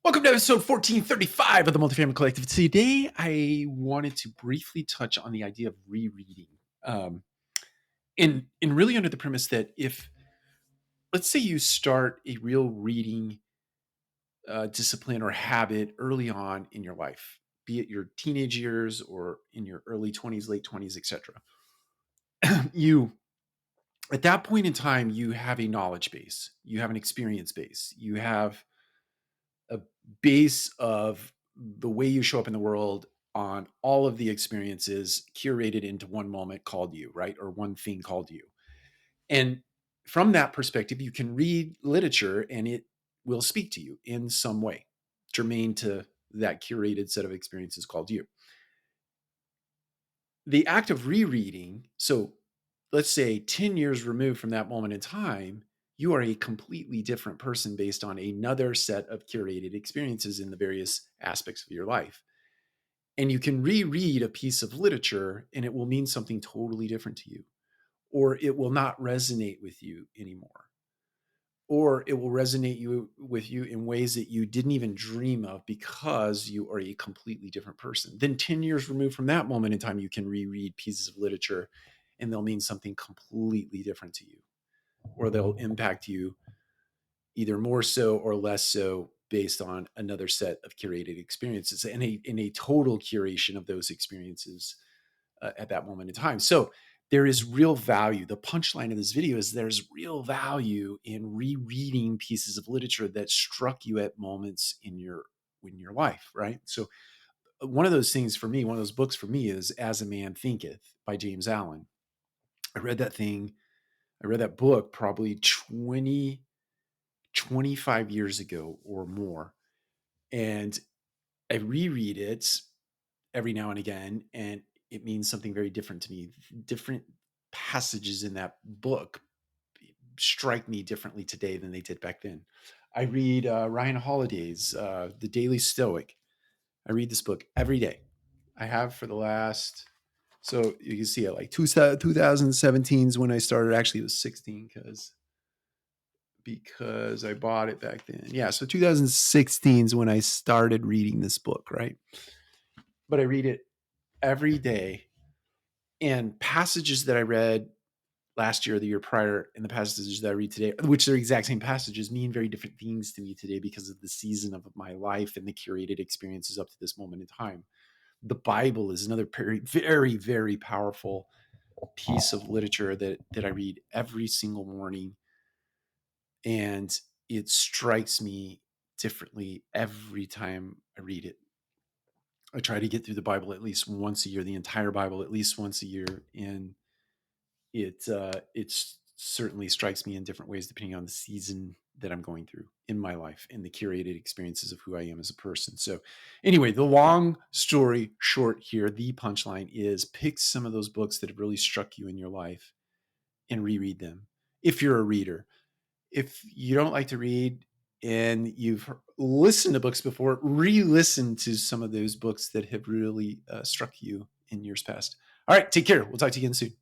Welcome to episode 1435 of the Multifamily Collective. Today, I wanted to briefly touch on the idea of rereading. And really under the premise that if, let's say you start a real reading discipline or habit early on in your life, be it your teenage years or in your early 20s, late 20s, etc. You, at that point in time, you have a knowledge base, you have an experience base, you have a base of the way you show up in the world on all of the experiences curated into one moment called you, right? Or one thing called you. And from that perspective, you can read literature and it will speak to you in some way, germane to that curated set of experiences called you. The act of rereading, so let's say 10 years removed from that moment in time, you are a completely different person based on another set of curated experiences in the various aspects of your life. And you can reread a piece of literature and it will mean something totally different to you, or it will not resonate with you anymore, or it will resonate with you in ways that you didn't even dream of because you are a completely different person. Then 10 years removed from that moment in time, you can reread pieces of literature and they'll mean something completely different to you, or they'll impact you either more so or less so based on another set of curated experiences and a total curation of those experiences at that moment in time. So there is real value. The punchline of this video is there's real value in rereading pieces of literature that struck you at moments in your life, right? So one of those things for me, one of those books for me is As a Man Thinketh by James Allen. I read that book probably 25 years ago or more. And I reread it every now and again, and it means something very different to me. Different passages in that book strike me differently today than they did back then. I read Ryan Holiday's The Daily Stoic. I read this book every day. I have for the last, so you can see it like 2017 is when I started. Actually, it was 16 because I bought it back then. Yeah, so 2016 is when I started reading this book, right? But I read it every day. And passages that I read last year or the year prior and the passages that I read today, which are the exact same passages, mean very different things to me today because of the season of my life and the curated experiences up to this moment in time. The Bible is another very, very, very powerful piece of literature that I read every single morning. And it strikes me differently every time I read it. I try to get through the Bible at least once a year, the entire Bible at least once a year, and it certainly strikes me in different ways depending on the season that I'm going through in my life and the curated experiences of who I am as a person. So anyway, the long story short here, the punchline is pick some of those books that have really struck you in your life and reread them if you're a reader. If you don't like to read and you've listened to books before, re-listen to some of those books that have really struck you in years past. All right, take care. We'll talk to you again soon.